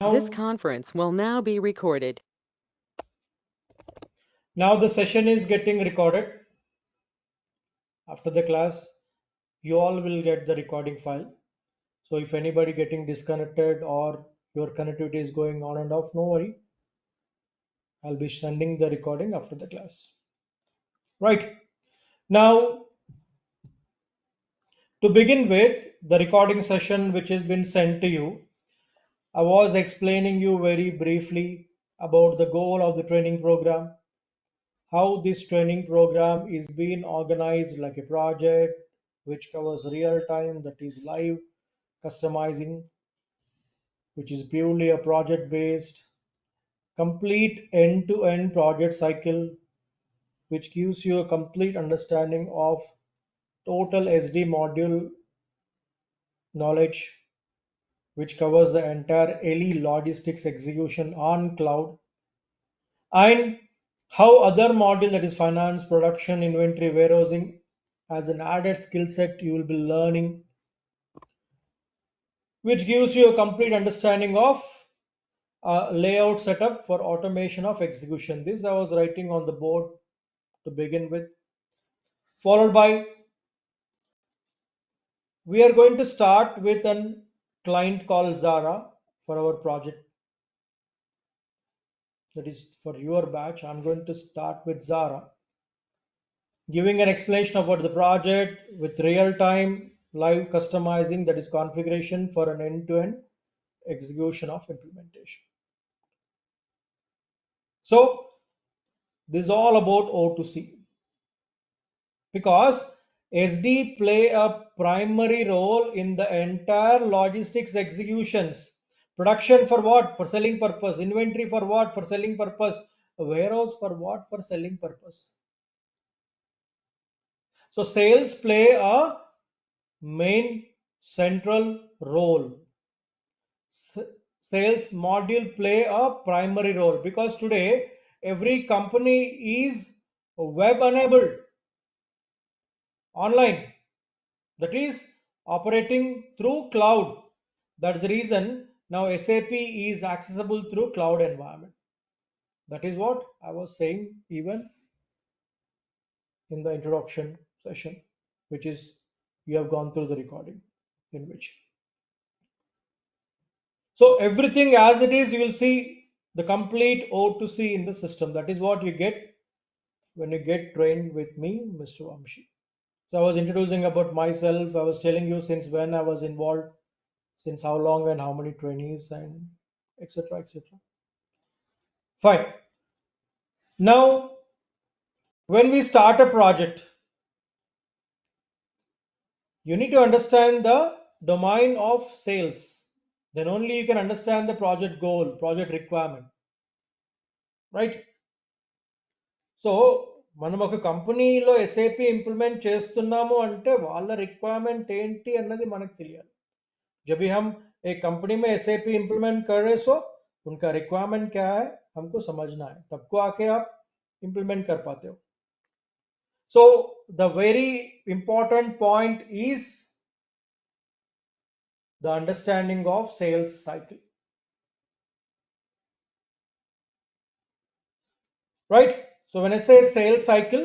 This Now, conference will now be recorded. now the session is getting recorded. After the class, you all will get the recording file. So if anybody getting disconnected or your connectivity is going on and off, no worry. I'll be sending the recording after the class. Right. Now, to begin with, the recording session which has been sent to you, I was explaining you very briefly about the goal of the training program, how this training program is being organized like a project which covers real time, that is live customizing, which is purely a project based, complete end to end project cycle, which gives you a complete understanding of total SD module knowledge, which covers the entire LE logistics execution on cloud, and how other module, that is finance, production, inventory, warehousing, as an added skill set you will be learning, which gives you a complete understanding of layout setup for automation of execution. This I was writing on the board to begin with, followed by we are going to start with a client called Zara for our project, that is for your batch. I'm going to start with Zara, giving an explanation about the project with real time live customizing, that is configuration for an end to end execution of implementation. So this is all about O2C, because SD play a primary role in the entire logistics executions. Production for what? For selling purpose. Inventory for what? For selling purpose. Warehouse for what? For selling purpose. So sales play a main central role. Sales module play a primary role, because today every company is web enabled, online, that is operating through cloud. That's the reason now SAP is accessible through cloud environment. That is what I was saying even in the introduction session, which is you have gone through the recording in which. So everything as it is, you will see the complete O2C in the system. That is what you get when you get trained with me, Mr. Vamshi. So I was introducing about myself. I was telling you since when I was involved, since how long and how many trainees and etc. etc. Fine. Now, when we start a project, you need to understand the domain of sales. Then only you can understand the project goal, project requirement, right? So మనం ఒక కంపెనీలో SAP implement చేస్తున్నాము అంటే వాళ్ళ requirement ఏంటి అన్నది మనకు తెలియాలి. जब भी हम एक कंपनी में एसएपी इंप्लीमेंट कर रहे, सो उनका रिक्वायरमेंट क्या है हमको समझना है, तब को आके आप इंप्लीमेंट कर पाते हो. So the very important point is the understanding of sales cycle, right? So when I say sales cycle,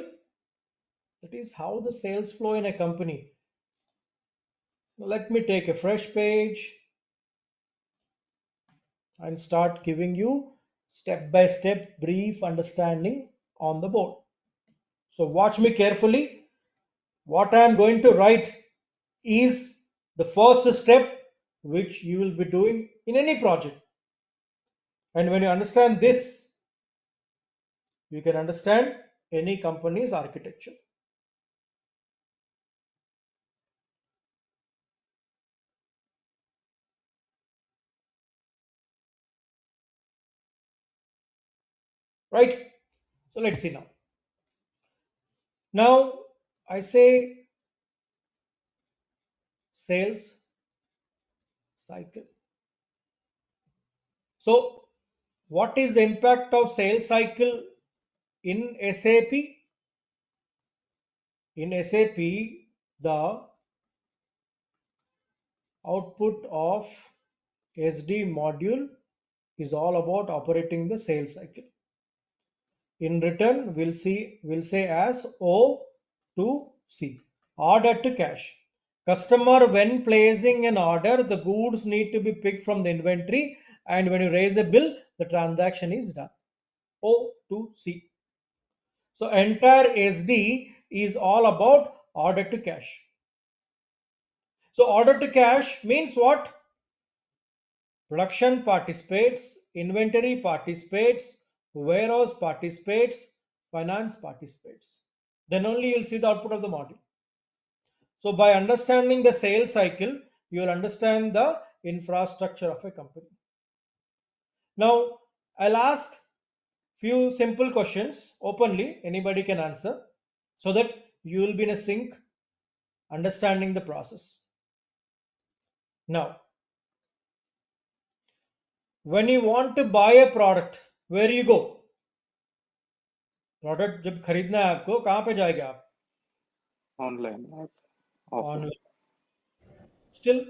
that is how the sales flow in a company. Let me take a fresh page and start giving you step by step brief understanding on the board. So watch me carefully. What I am going to write is the first step which you will be doing in any project. And when you understand this, you can understand any company's architecture. Right? So let's see now. Now I say sales cycle. So what is the impact of sales cycle in SAP? In SAP, the output of SD module is all about operating the sales cycle. In return, we'll say as O to C. Order to cash. Customer, when placing an order, the goods need to be picked from the inventory, and when you raise a bill, the transaction is done. O to C. So entire SD is all about order to cash. So order to cash means what? Production participates, inventory participates, warehouse participates, finance participates. Then only you'll see the output of the model. So by understanding the sales cycle, you will understand the infrastructure of a company. Now, I'll ask few simple questions openly, anybody can answer, so that you will be in a sync understanding the process. Now, when you want to buy a product, where you go? Product जब खरीदना है आपको, कहाँ पे जाएंगे आप? Online or offline? Online. Still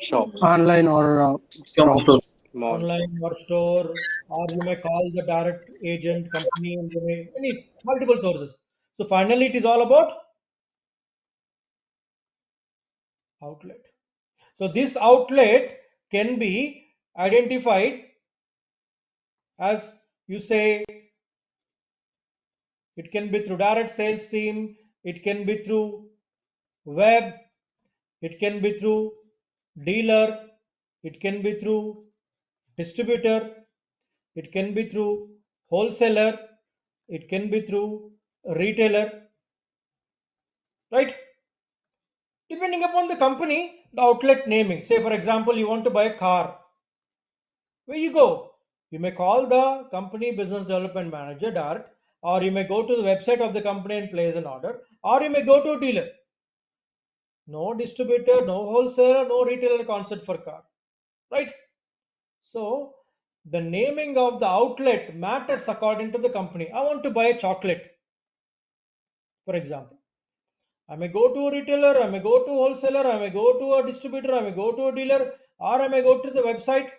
Shop, Online or Come shops. mall. online or store, or you may call the direct agent company, and you may any multiple sources. So finally, it is all about outlet. So this outlet can be identified as, you say, it can be through direct sales team, it can be through web, it can be through dealer, it can be through distributor, it can be through wholesaler, it can be through retailer, right? Depending upon the company, the outlet naming. Say, for example, you want to buy a car. Where you go? You may call the company business development manager direct, or you may go to the website of the company and place an order, or you may go to a dealer. No distributor, no wholesaler, no retailer concept for car, right? So the naming of the outlet matters according to the company. I want to buy a chocolate, for example. I may go to a retailer, I may go to a wholesaler, I may go to a distributor, I may go to a dealer, or I may go to the website.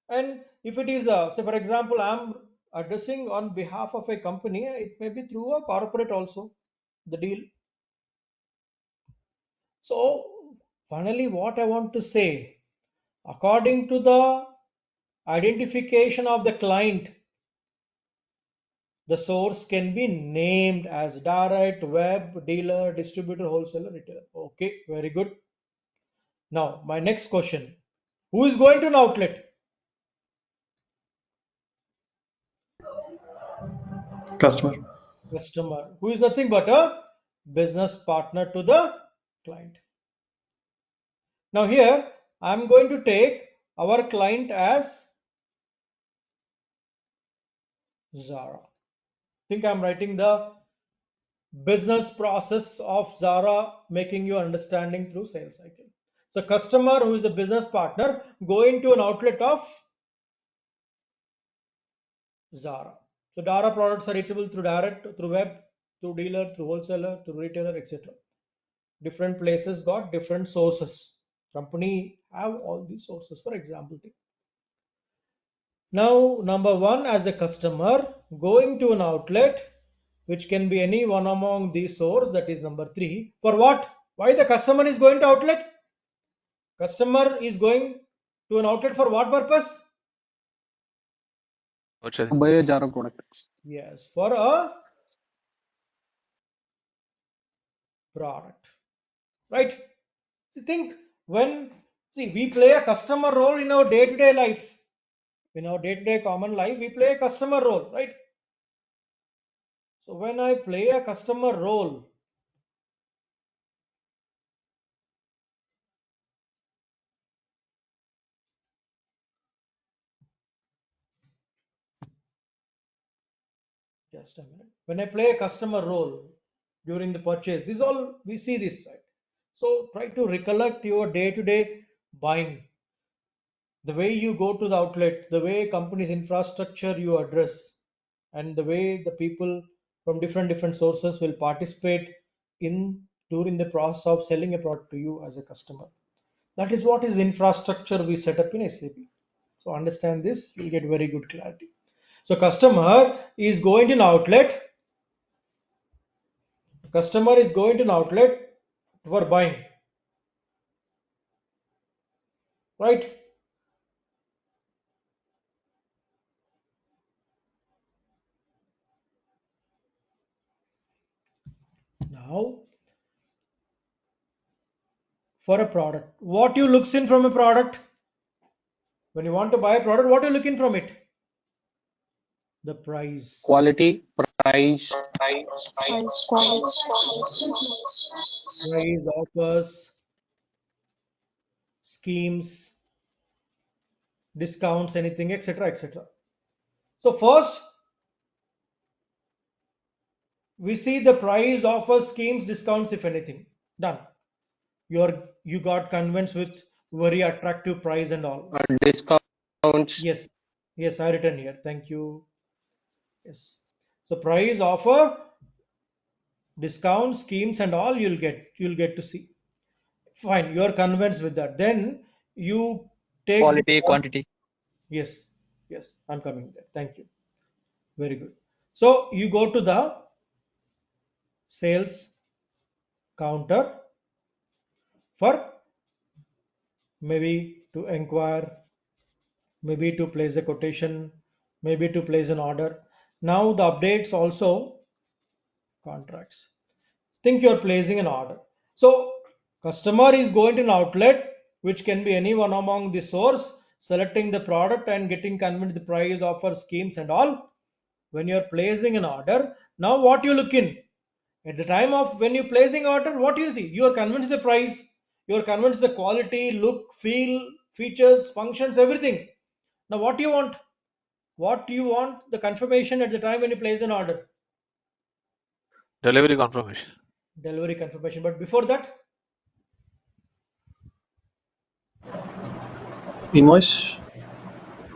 And if it is, say for example, I'm addressing on behalf of a company, it may be through a corporate also, the deal. So finally, what I want to say, according to the identification of the client, the source can be named as direct, web, dealer, distributor, wholesaler, retailer. Okay, very good. Now, my next question. Who is going to an outlet? customer. Customer. Who is nothing but a business partner to the client. Now here, I'm going to take our client as Zara. Think I'm writing the business process of Zara, making you understanding through sales cycle. So customer who is a business partner going to an outlet of Zara. So Zara products are reachable through direct, through web, through dealer, through wholesaler, through retailer, etc. Different places got different sources. Company have all these sources, for example. Now, number one, as a customer going to an outlet, which can be any one among these sources, that is number three. For what? Why the customer is going to outlet? Customer is going to an outlet for what purpose? Buy a jar of product. Yes, for a product, right? See, think when, see, we play a customer role in our day-to-day life. In our day-to-day common life, we play a customer role, right? So when I play a customer role, just a minute. When I play a customer role during the purchase, this all we see this, right? So try to recollect your day-to-day buying, the way you go to the outlet, the way company's infrastructure you address, and the way the people from different sources will participate in during the process of selling a product to you as a customer. That is what is infrastructure we set up in SAP. So understand this, you'll get very good clarity. So customer is going to an outlet for buying, right? Now, for a product, what you looks in from a product, when you want to buy a product, what you looking from it? The price. Quality, price, Price quality. Price, offers, schemes, discounts, anything, etc., etc. So first, we see the price, offers, schemes, discounts, if anything. Done. You got convinced with very attractive price and all. discounts, Yes, yes, I written here. Thank you. Yes. So price, offer, discount, schemes, and all you'll get to see. Fine, you are convinced with that. Then you take the Quality, quantity. yes, yes, I'm coming there. Thank you. Very good. So you go to the sales counter for maybe to inquire, maybe to place a quotation, maybe to place an order. Now the updates also contracts. Think you're placing an order. So customer is going to an outlet which can be anyone among the source, selecting the product and getting convinced the price, offer, schemes and all. When you're placing an order, now what you look in? At the time of when you're placing order, what you see? You are convinced the price, you are convinced the quality, look, feel, features, functions, everything. Now what do you want? What do you want? The confirmation at the time when you place an order. Delivery confirmation. Delivery confirmation. But before that, Invoice.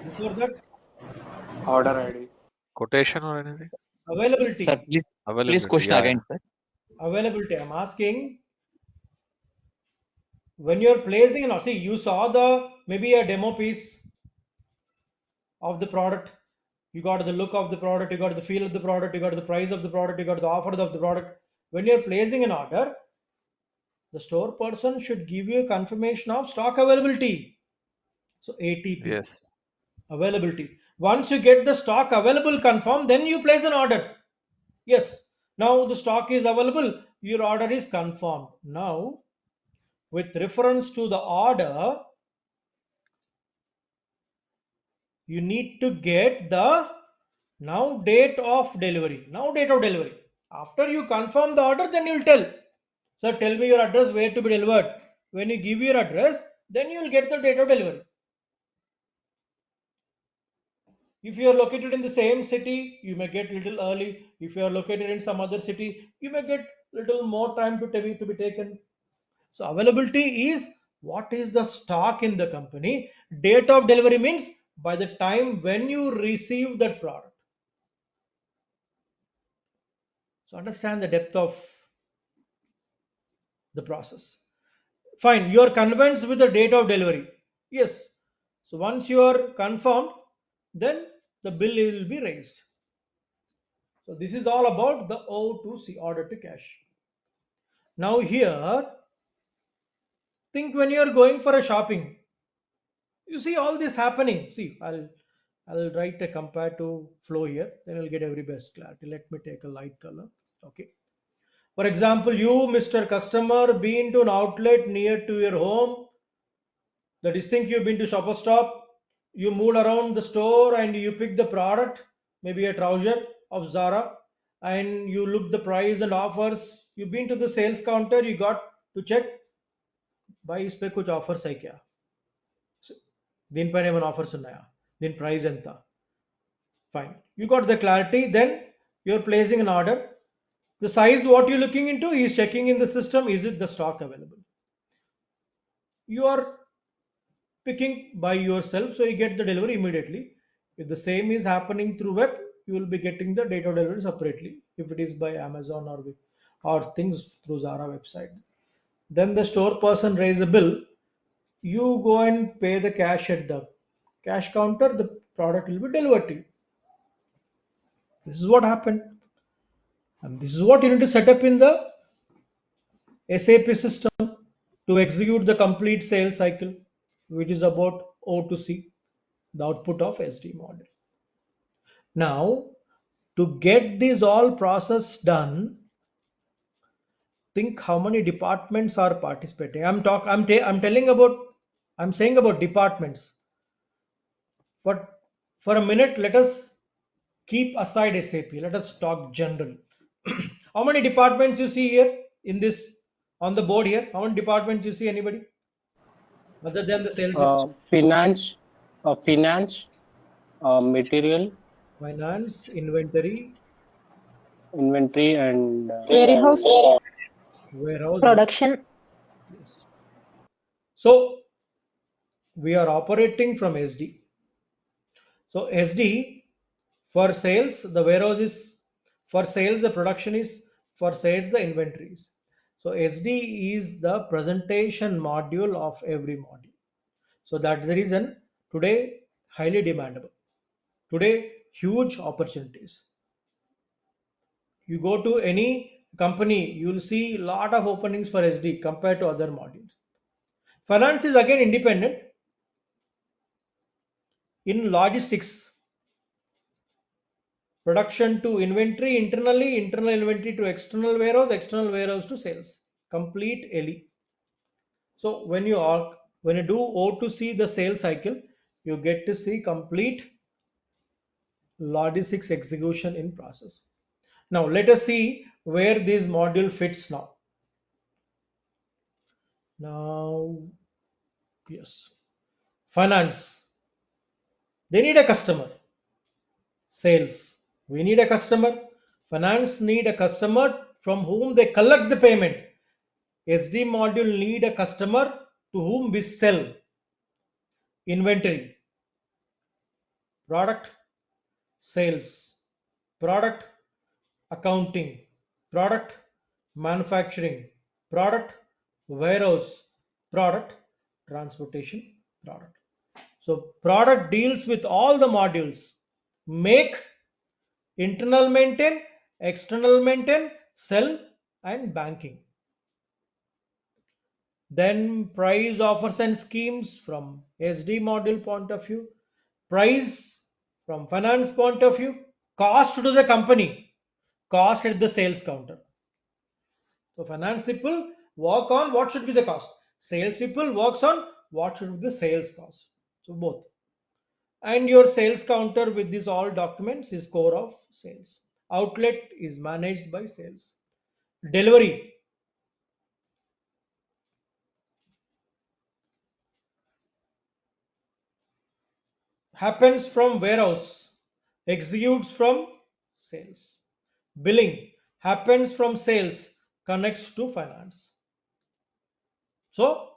before that, Order ID. Quotation or anything? Sir, availability. please Availability. question Yeah, yeah. again, sir. Availability. I'm asking when you're placing an, see, you saw the maybe a demo piece of the product. You got the look of the product, you got the feel of the product, you got the price of the product, you got the offer of the product. When you're placing an order, the store person should give you a confirmation of stock availability. So ATP, Yes. availability. Once you get the stock available confirmed, then you place an order. Yes. Now the stock is available, your order is confirmed. Now, with reference to the order, you need to get the now date of delivery. Now date of delivery. After you confirm the order, then you'll tell. Sir, tell me your address where to be delivered. When you give your address, then you will get the date of delivery. If you are located in the same city, you may get little early. If you are located in some other city, you may get little more time to be taken. So availability is what is the stock in the company. Date of delivery means by the time when you receive that product. So understand the depth of the process. Fine, you are convinced with the date of delivery. Yes. So once you are confirmed, then the bill will be raised. So this is all about the O2C, order to cash. Now here, think when you are going for a shopping, you see all this happening. See, I'll write a comparative flow here, then I'll get every best clarity. Let me take a light color. Okay. For example, you, Mr. Customer, been to an outlet near to your home. The distinct you've been to Shopper Stop, you moved around the store and you pick the product, maybe a trouser of Zara, and you look the price and offers. You've been to the sales counter, you got to check भाई इस पे कुछ offers है क्या దీనిపైన ఏమైనా offers ఉన్నాయా దీని ప్రైస్ ఎంత fine you got the clarity then you're placing an order the size what you're looking into is checking in the system is it the stock available you are picking by yourself so you get the delivery immediately if the same is happening through web you will be getting the date of delivery separately if it is by Amazon or things through Zara website then the store person raise a bill you go and pay the cash at the cash counter, the product will be delivered to you. This is what happened, and this is what you need to set up in the SAP system to execute the complete sales cycle, which is about O to C, the output of SD model. Now, to get this all process done, think how many departments are participating. I'm telling about, I'm saying about departments. But for a minute, let us keep aside SAP. Let us talk general. How many departments you see here in this on the board here? How many departments you see? Anybody other than the sales department? Finance, finance, material, Finance, inventory, inventory, and Warehouse. warehouse. Production. Yes. So we are operating from SD. So SD for sales, the warehouse is for sales, the production is for sales, the inventories. So SD is the presentation module of every module. So that's the reason today highly demandable. Today, huge opportunities. You go to any company, you'll see a lot of openings for SD compared to other modules. Finance is again independent. In logistics, production to inventory internally, internal inventory to external warehouse to sales. Complete LE. So when you do O to C the sales cycle, you get to see complete logistics execution in process. Now let us see where this module fits now. Now, yes, finance. They need a customer. Sales. We need a customer. Finance need a customer from whom they collect the payment. SD module need a customer to whom we sell. Inventory, product, sales, product, accounting, product, manufacturing, product, warehouse, product, transportation, product. So product deals with all the modules. Make, internal maintain, external maintain, sell, and banking. Then price, offers, and schemes from SD module point of view. Price from finance point of view. Cost to the company. Cost at the sales counter. So finance people work on what should be the cost. Sales people works on what should be the sales cost. So both. And your sales counter with these all documents is core of sales. Outlet is managed by sales. Delivery happens from warehouse, executes from sales. Billing happens from sales, connects to finance. So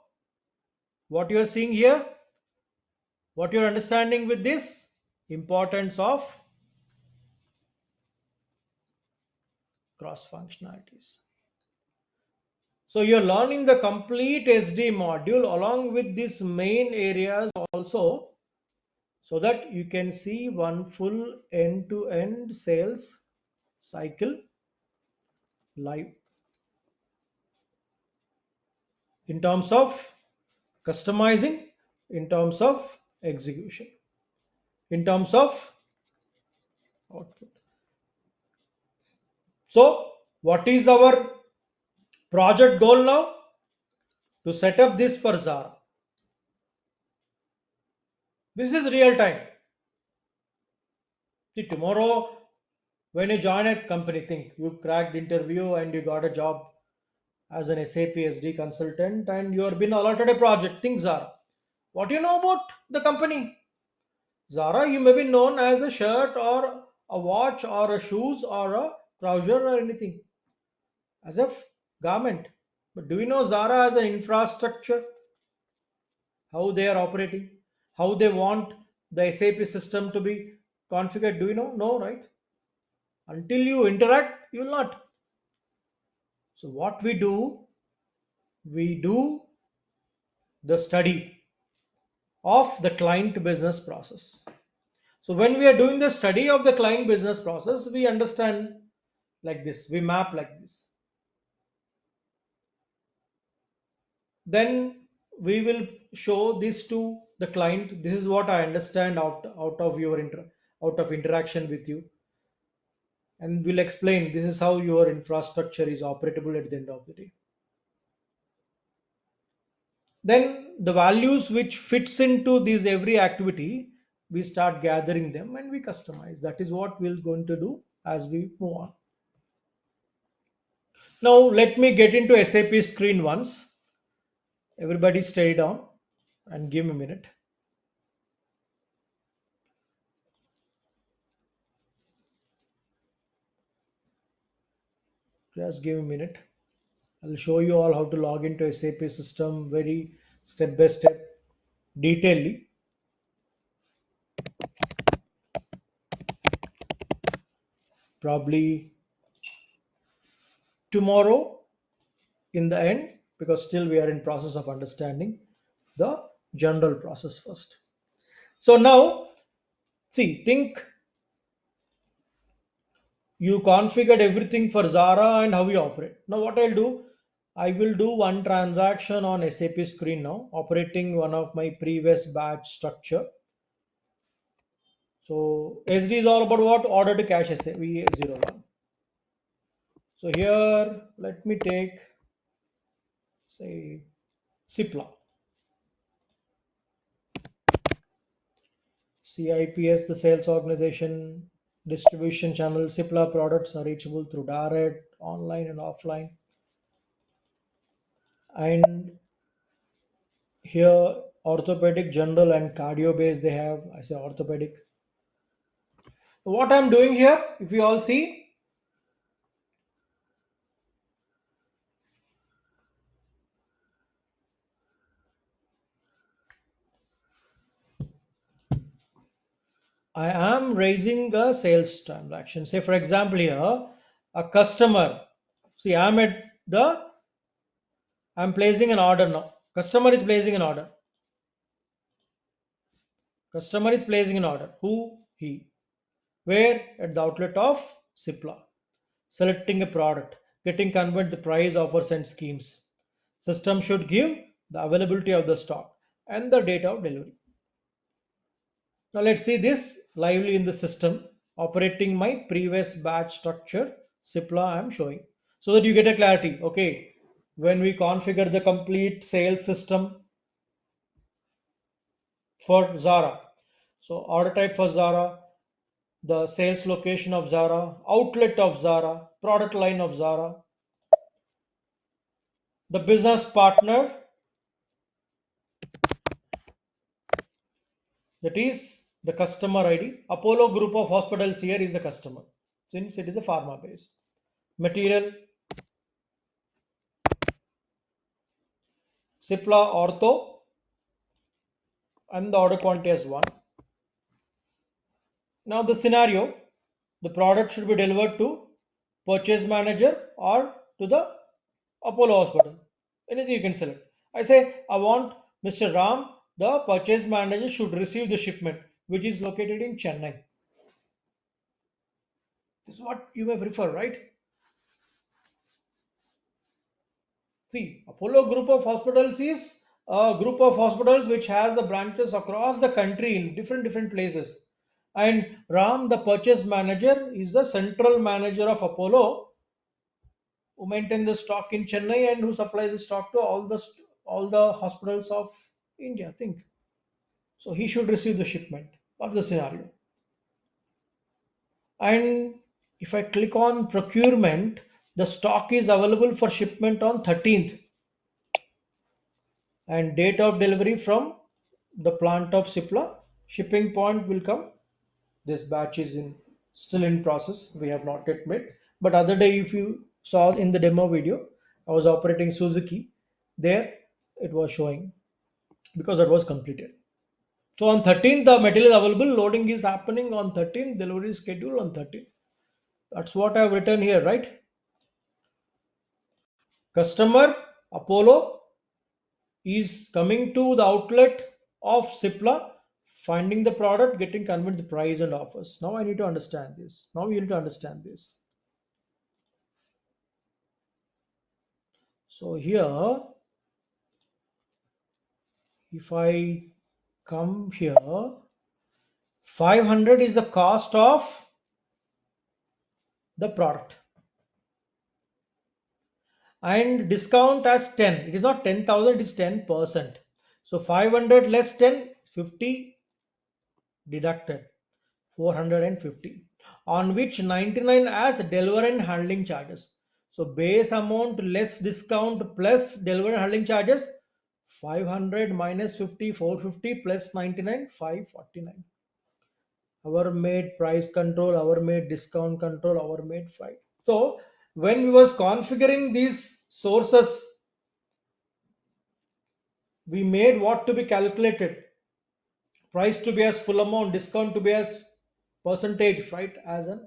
what you are seeing here, what you are understanding with this, importance of cross functionalities. So you're learning the complete SD module along with these main areas also, so that you can see one full end-to-end sales cycle live in terms of customizing, in terms of execution, in terms of output. So what is our project goal now? To set up this for Zara. This is real time. See, tomorrow when you join a company, think you cracked interview and you got a job as an SAP SD consultant and you have been allotted a project. Think Zara. What do you know about the company? Zara, you may be known as a shirt or a watch or a shoes or a trouser or anything as a garment. But do you know Zara as an infrastructure? How they are operating? How they want the SAP system to be configured? Do you know? No, right? Until you interact, you will not. So what we do the study. of the client business process. So when we are doing the study of the client business process, we understand like this, we map like this. Then we will show this to the client. This is what I understand out of your out of interaction with you, and we'll explain this is how your infrastructure is operable at the end of the day. Then the values which fits into this every activity, we start gathering them and we customize. That is what we're going to do as we move on. Now let me get into SAP screen once. Everybody stay down and give me a minute. Just give me a minute. I'll show you all how to log into SAP system very step by step, detailedly. Probably tomorrow in the end, because still we are in process of understanding the general process first. So now, see, think you configured everything for Zara and how we operate. Now what I'll do, I will do one transaction on SAP screen now, operating one of my previous batch structure. So SD is all about what? Order to cash SAP01. So here, let me take, say, CIPLA. CIPS, the sales organization, distribution channel. CIPLA products are reachable through direct, online, and offline. And here, orthopedic, general, and cardio base they have. I say orthopedic. What I'm doing here, if you all see, I am raising a sales transaction. Say, for example, here, a customer. See, I'm placing an order now. Customer is placing an order. Customer is placing an order. Who? He. Where? At the outlet of CIPLA. Selecting a product, getting convert the price, offers and schemes. System should give the availability of the stock and the date of delivery. Now let's see this lively in the system operating my previous batch structure CIPLA I am showing so that you get a clarity. Okay, when we configure the complete sales system for Zara, so order type for Zara, the sales location of Zara, outlet of Zara, product line of Zara, the business partner, that is the customer ID. Apollo group of hospitals here is the customer since it is a pharma base. Material, CIPLA ortho, and the order quantity as 1. Now the scenario, the product should be delivered to purchase manager or to the Apollo hospital. Anything you can select. I say I want Mr. Ram, the purchase manager should receive the shipment which is located in Chennai. This is what you may prefer, right? See, Apollo group of hospitals is a group of hospitals which has the branches across the country in different places. And Ram, the purchase manager, is the central manager of Apollo who maintain the stock in Chennai and who supply the stock to all the hospitals of India. I think so. He should receive the shipment. That's the scenario. And if I click on procurement, the stock is available for shipment on 13th and date of delivery from the plant of CIPLA. Shipping point will come. This batch is in still in process. We have not yet made. But other day, if you saw in the demo video, I was operating Suzuki. There, it was showing because that was completed. So on 13th, the material is available. Loading is happening on 13th. Delivery is scheduled on 13th. That's what I have written here, right? Customer Apollo is coming to the outlet of Cipla, finding the product, getting convinced the price and offers. Now I need to understand this. Now you need to understand this. So here, if I come here, 500 is the cost of the product and discount as 10. It is not 10,000, it is 10%. So 500 less 10, 50 deducted, 450, on which 99 as delivery and handling charges. So base amount less discount plus delivery and handling charges, 500 minus 50, 450 plus 99, 549. Our made price control, our made discount control, our made freight. So when we was configuring these sources, we made what to be calculated, price to be as full amount, discount to be as percentage, right, as a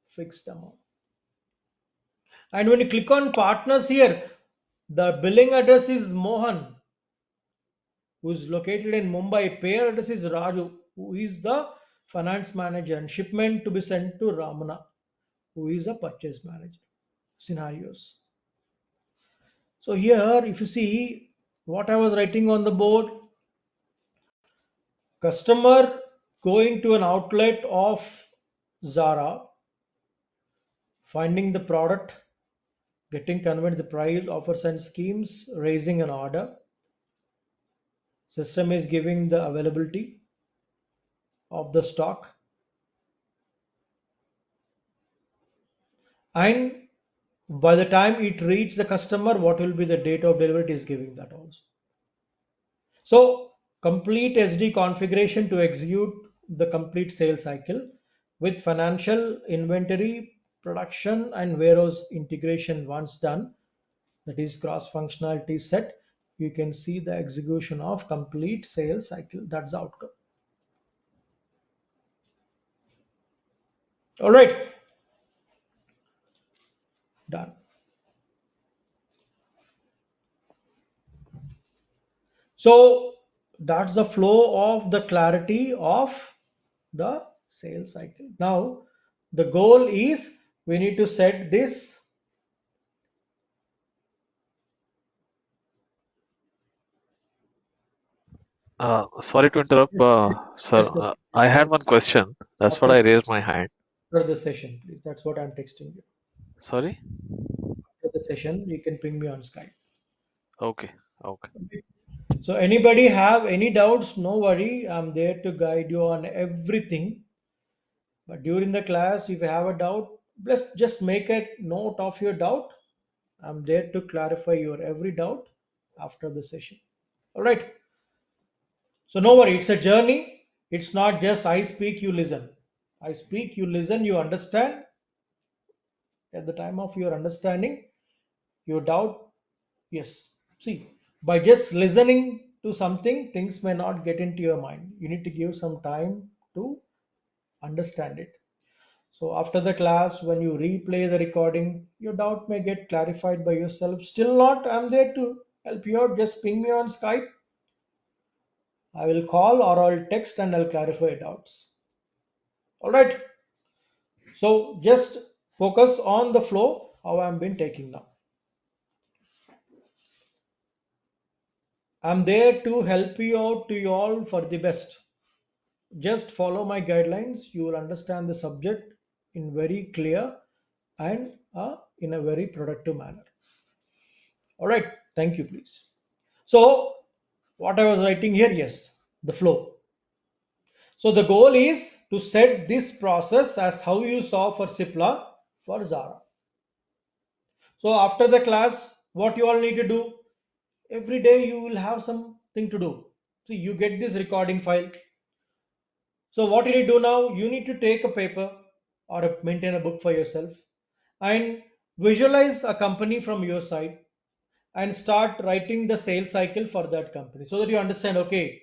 fixed amount. And when you click on partners here, the billing address is Mohan, who is located in Mumbai. Payer address is Raju, who is the finance manager, and shipment to be sent to Ramana, who is the purchase manager. Scenarios. So here, if you see what I was writing on the board, customer going to an outlet of Zara, finding the product, getting convinced the price, offers and schemes, raising an order. System is giving the availability of the stock, and by the time it reaches the customer, what will be the date of delivery, it is giving that also. So complete SD configuration to execute the complete sales cycle with financial, inventory, production and warehouse integration once done, that is cross functionality set, you can see the execution of complete sales cycle. That's the outcome. All right, done. So that's the flow of the clarity of the sales cycle. Now the goal is we need to set this. Sorry to interrupt, sir. That's the I had one question. That's what after, I raised my hand. after the session, please. That's what I'm texting you. Sorry? After the session, you can ping me on Skype. Okay, okay. Okay. So anybody have any doubts? No worry. I'm there to guide you on everything. But during the class, if you have a doubt, just make a note of your doubt. I'm there to clarify your every doubt after the session. All right. So no worry. It's a journey. It's not just I speak, you listen. I speak, you listen, you understand. At the time of your understanding, your doubt, yes. See, by just listening to something, things may not get into your mind. You need to give some time to understand it. So after the class, when you replay the recording, your doubt may get clarified by yourself. Still not, I'm there to help you out. Just ping me on Skype. I will call or I'll text and I'll clarify your doubts. All right. So just focus on the flow, how I'm been taking now. I'm there to help you out to you all for the best. Just follow my guidelines. You will understand the subject in very clear and in a very productive manner. All right. Thank you, please. So what I was writing here, yes, the flow. So the goal is to set this process as how you saw for Cipla for Zara. So after the class, what you all need to do, every day you will have something to do. So you get this recording file. So what you need to do now, you need to take a paper or maintain a book for yourself and visualize a company from your side and start writing the sales cycle for that company so that you understand, okay,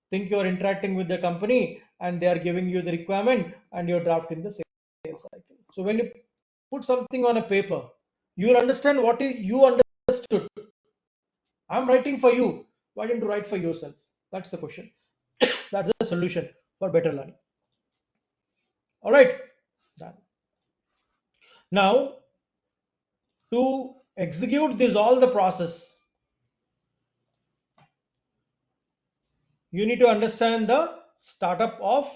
think you're interacting with the company and they are giving you the requirement and you're drafting the sales cycle. So when you put something on a paper, you will understand what you understood. I'm writing for you. Why don't you write for yourself? That's the question. That's the solution for better learning. All right. Done. Now, to execute this all the process, you need to understand the startup of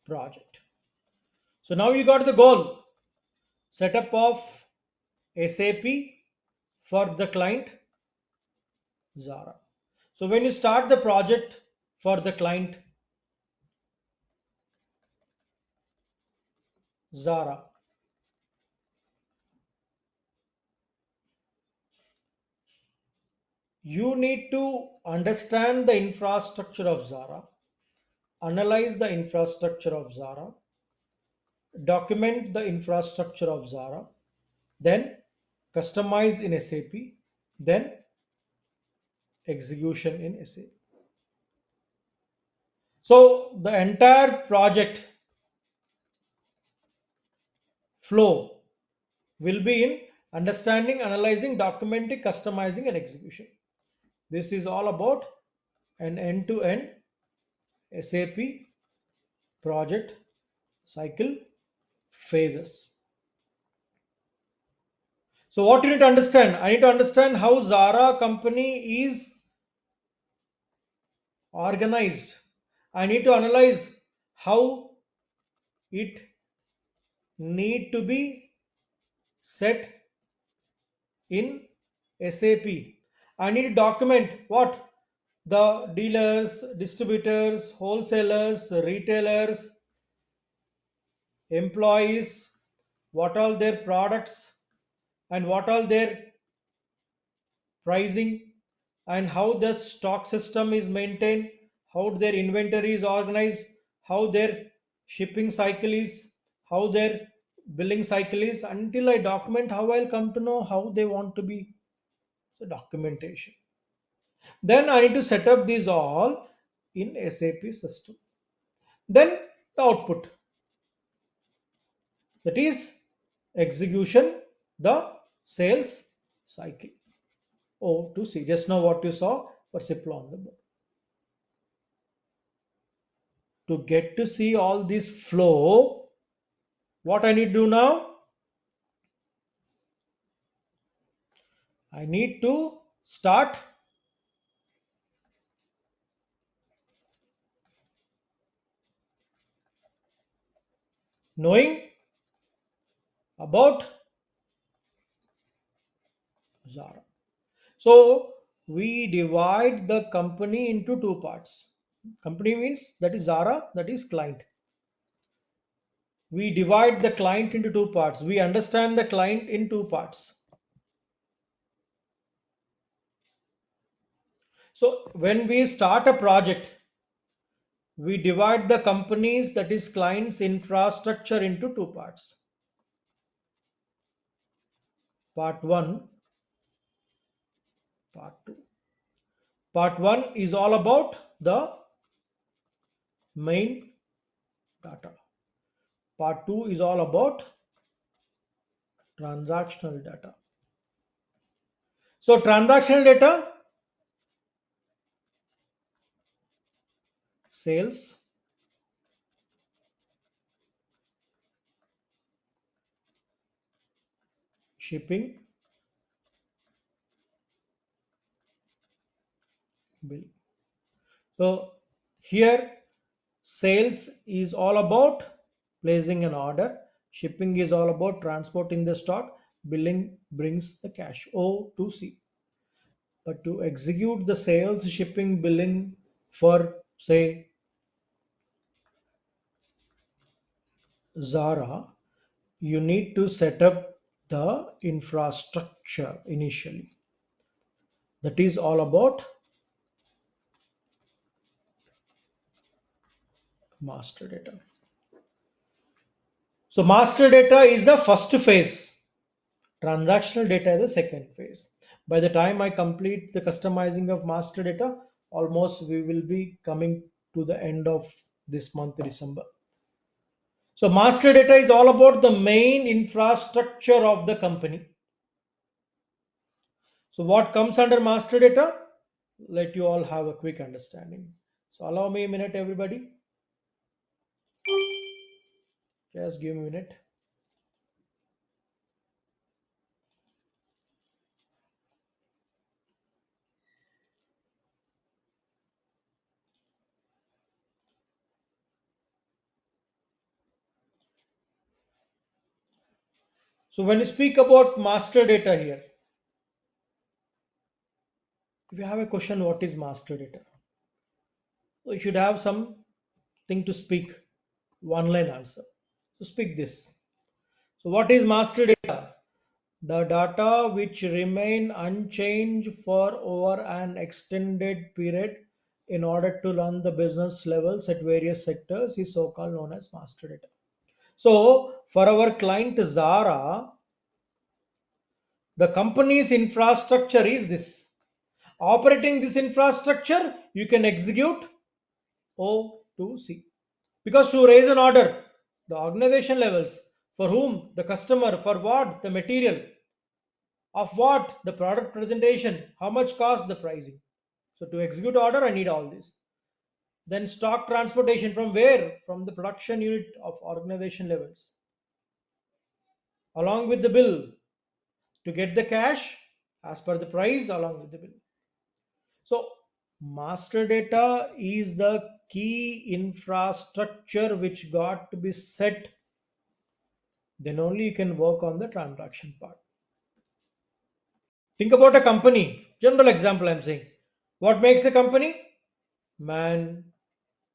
project. So now you got the goal, setup of SAP for the client Zara. So when you start the project for the client Zara, you need to understand the infrastructure of Zara, analyze the infrastructure of Zara, document the infrastructure of Zara, then customize in SAP, then execution in SAP. So the entire project flow will be in understanding, analyzing, documenting, customizing, and execution. This is all about an end-to-end SAP project cycle phases. So what you need to understand? I need to understand how Zara company is organized. I need to analyze how it need to be set in SAP. I need to document what the dealers, distributors, wholesalers, retailers, employees, what all their products and what all their pricing and how the stock system is maintained, how their inventory is organized, how their shipping cycle is, how their billing cycle is. Until I document, how I'll come to know how they want to be. So documentation. Then I need to set up these all in SAP system. Then the output, that is execution, the sales cycle. O to C. Just now what you saw was simple on the board. To get to see all this flow, what I need to do now? I need to start knowing about Zara. So we divide the company into two parts. Company means that is Zara, that is client. We divide the client into two parts. We understand the client in two parts. So when we start a project, we divide the companies, that is clients infrastructure, into two parts. Part 1, part 2. Part 1 is all about the main data. Part 2 is all about transactional data. So transactional data, sales, shipping, bill. So here sales is all about placing an order, shipping is all about transporting the stock, billing brings the cash, O to C. But to execute the sales, shipping, billing for say Zara, you need to set up the infrastructure initially. That is all about master data. So master data is the first phase. Transactional data is the second phase. By the time I complete the customizing of master data, almost we will be coming to the end of this month, December. So master data is all about the main infrastructure of the company. So what comes under master data? Let you all have a quick understanding. So allow me a minute, everybody. Just give me a minute. So when you speak about master data here, if you have a question, what is master data? So you should have something to speak, one line answer. So speak this. So what is master data? The data which remain unchanged for over an extended period in order to run the business levels at various sectors is so-called known as master data. So for our client Zara, the company's infrastructure is this. Operating this infrastructure, you can execute O to C. Because to raise an order, the organization levels, for whom, the customer, for what, the material, of what, the product presentation, how much cost, the pricing. So to execute order, I need all this. Then stock transportation from where? From the production unit of organization levels. Along with the bill to get the cash as per the price along with the bill. So master data is the key infrastructure which got to be set, then only you can work on the transaction part. Think about a company. General example I'm saying. What makes a company? Man,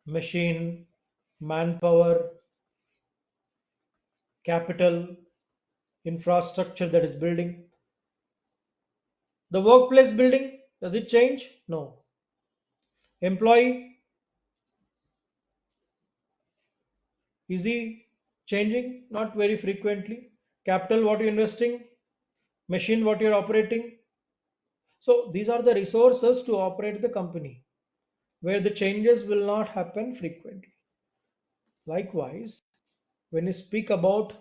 machine, manpower, capital, infrastructure that is building. The workplace building, does it change? No. Employee, is he changing? Not very frequently. Capital, what you're investing? Machine, what you're operating? So these are the resources to operate the company where the changes will not happen frequently. Likewise, when you speak about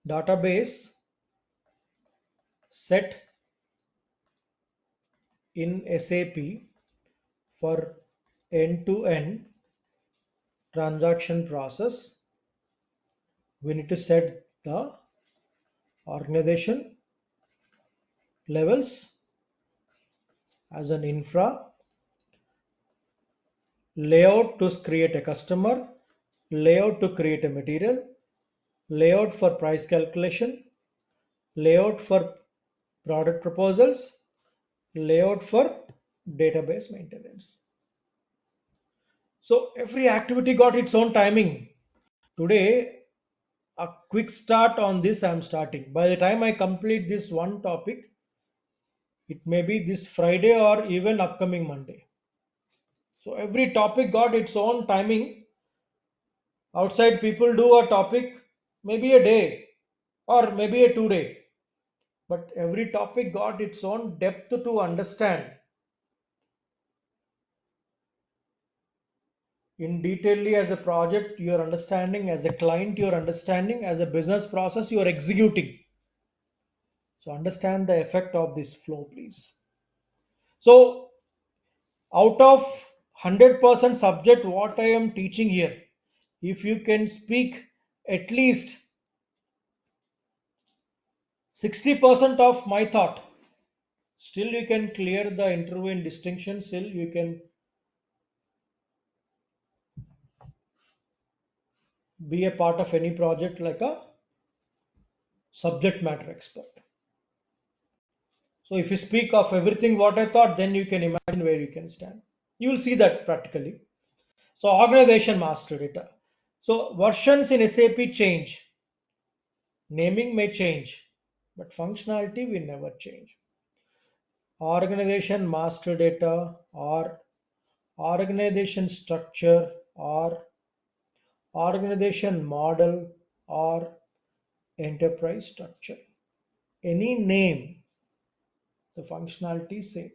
database set in SAP for end-to-end transaction process, we need to set the organization levels as an infra, layout to create a customer, layout to create a material, layout for price calculation, layout for product proposals, layout for database maintenance. So every activity got its own timing. Today, a quick start on this I'm starting. By the time I complete this one topic, it may be this Friday or even upcoming Monday. So every topic got its own timing. Outside people do a topic maybe a day or maybe a 2 day. But every topic got its own depth to understand. In detailly as a project you're understanding, as a client you're understanding, as a business process you're executing. So understand the effect of this flow, please. So out of 100% subject what I am teaching here, if you can speak at least 60% of my thought, still you can clear the interview in distinction, still you can be a part of any project like a subject matter expert. So if you speak of everything what I thought, then you can imagine where you can stand. You will see that practically. So organization master data. So versions in SAP change. Naming may change, but functionality will never change. Organization master data or organization structure or organization model or enterprise structure. Any name, the functionality same.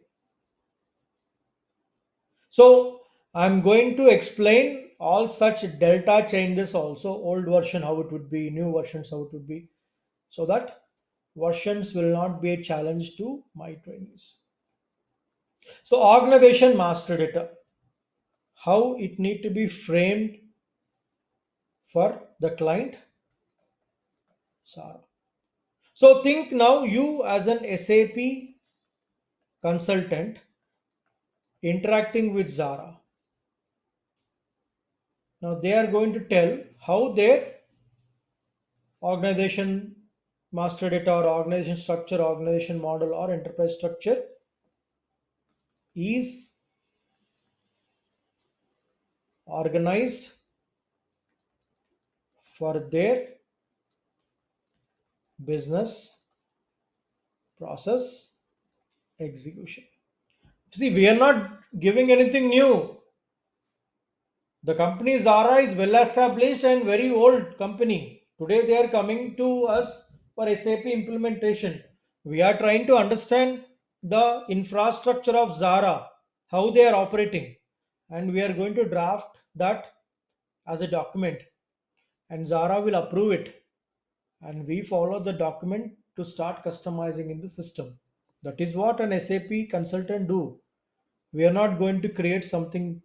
So I'm going to explain all such delta changes also, old version how it would be, new versions how it would be, so that versions will not be a challenge to my trainees. So organization master data, how it need to be framed for the client Sarah. So think now you as an SAP consultant interacting with Zara. Now they are going to tell how their organization master data or organization structure, organization model or enterprise structure is organized for their business process execution. See, we are not giving anything new. The company Zara is well established and very old company. Today they are coming to us for SAP implementation. We are trying to understand the infrastructure of Zara, how they are operating, and we are going to draft that as a document, and Zara will approve it, and we follow the document to start customizing in the system. That is what an SAP consultant do. We are not going to create something.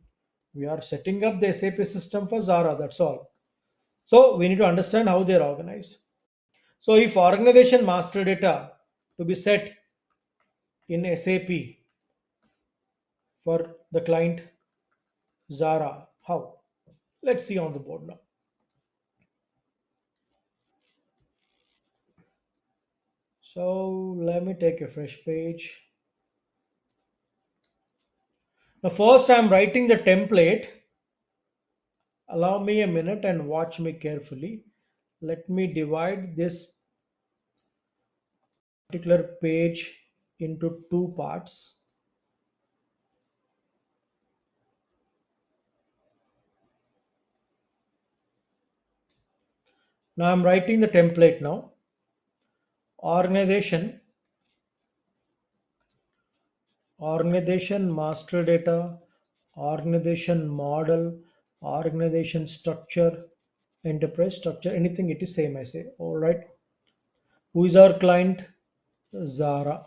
We are setting up the SAP system for Zara. That's all. So we need to understand how they are organized. So if organization master data to be set in SAP for the client Zara, how? Let's see on the board now. So let me take a fresh page. Now first I'm writing the template. Allow me a minute and watch me carefully. Let me divide this particular page into two parts. Now I'm writing the template now. Organization, organization master data, organization model, organization structure, enterprise structure, anything it is same I say. All right. Who is our client? Zara.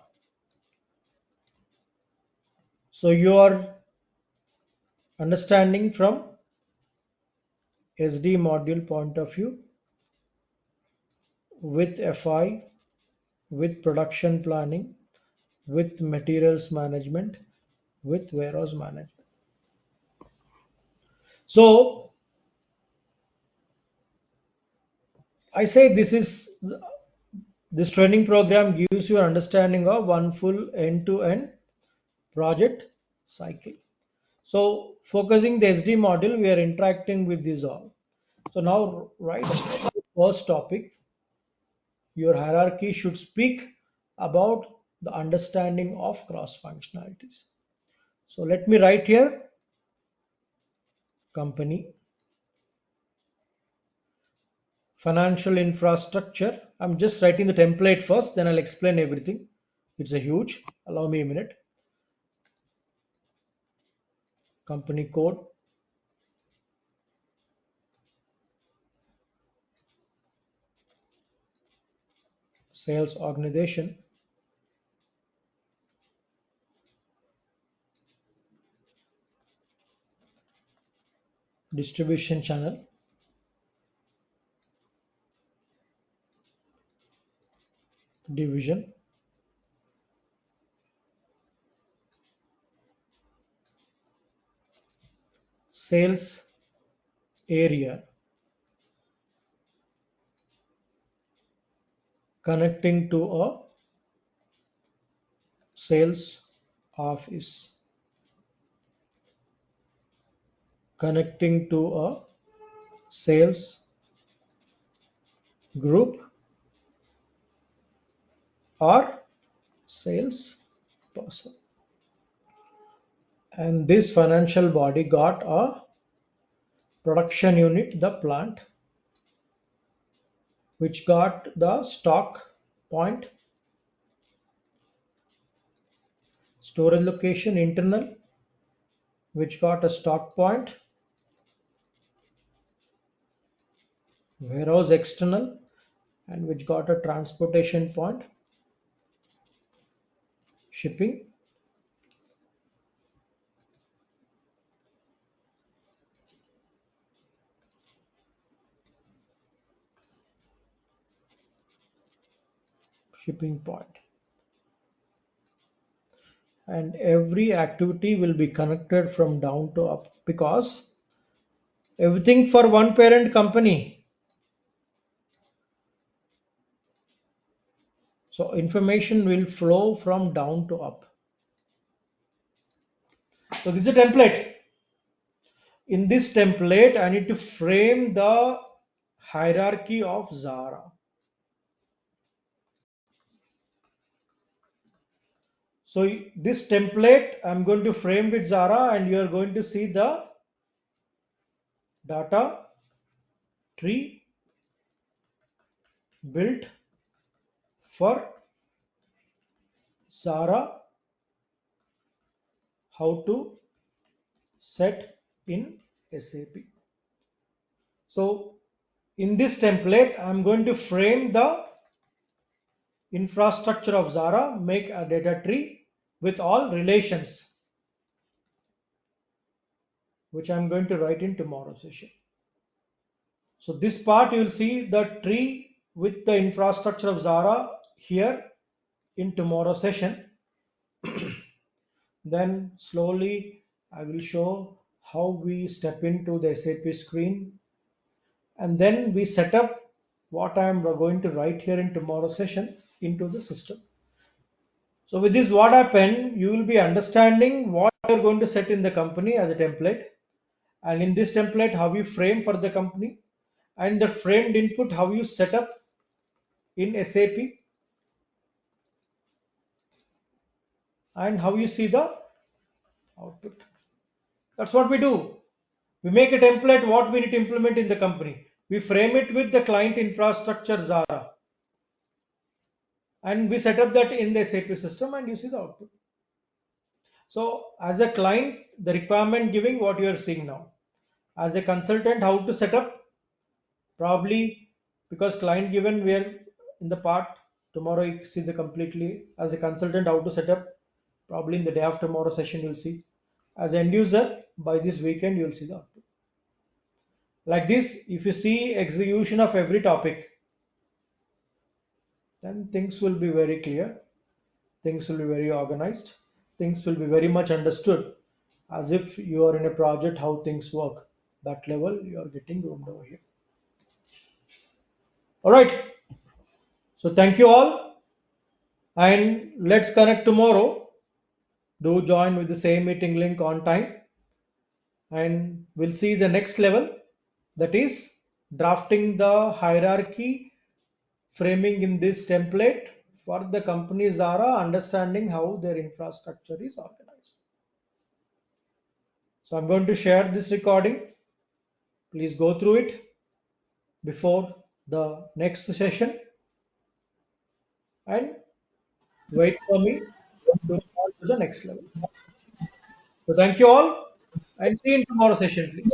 So you are understanding from SD module point of view with FI, with production planning, with materials management, with warehouse management. So I say this training program gives you an understanding of one full end-to-end project cycle. So focusing the SD module, we are interacting with these all. So now, right, first topic, your hierarchy should speak about the understanding of cross functionalities. So let me write here company, financial infrastructure. I'm just writing the template first, then I'll explain everything. It's a huge, allow me a minute. Company code, sales organization, distribution channel, division, sales area, connecting to a sales office, connecting to a sales group or sales person. And this financial body got a production unit, the plant, which got the stock point, storage location internal, which got a stock point, warehouse external, and which got a transportation point, shipping, shipping point, and every activity will be connected from down to up because everything for one parent company. So information will flow from down to up. So this is a template. In this template, I need to frame the hierarchy of Zara. So this template, I'm going to frame with Zara, and you are going to see the data tree built for Zara, how to set in SAP. So in this template, I'm going to frame the infrastructure of Zara, make a data tree with all relations, which I'm going to write in tomorrow's session. So this part you will see the tree with the infrastructure of Zara here in tomorrow's session. Then slowly I will show how we step into the SAP screen, and then we set up what I am going to write here in tomorrow's session into the system. So with this, what happened, you will be understanding what you're going to set in the company as a template, and in this template how you frame for the company, and the framed input how you set up in SAP, and how you see the output. That's what we do. We make a template what we need to implement in the company. We frame it with the client infrastructure Zara, and we set up that in the SAP system, and you see the output. So as a client, the requirement giving what you are seeing now. As a consultant, how to set up, probably because client given where in the part tomorrow you see the completely. As a consultant, how to set up, probably in the day after tomorrow session you'll see. As end user, by this weekend you'll see the output. Like this, if you see execution of every topic, then things will be very clear, things will be very organized, things will be very much understood, as if you are in a project how things work. That level you are getting groomed over here. All right, so thank you all, and let's connect tomorrow. Do join with the same meeting link on time, and we'll see the next level, that is drafting the hierarchy, framing in this template for the company Zara, understanding how their infrastructure is organized. So I'm going to share this recording. Please go through it before the next session and wait for me to move on to the next level. So thank you all, and see you in tomorrow's session, please.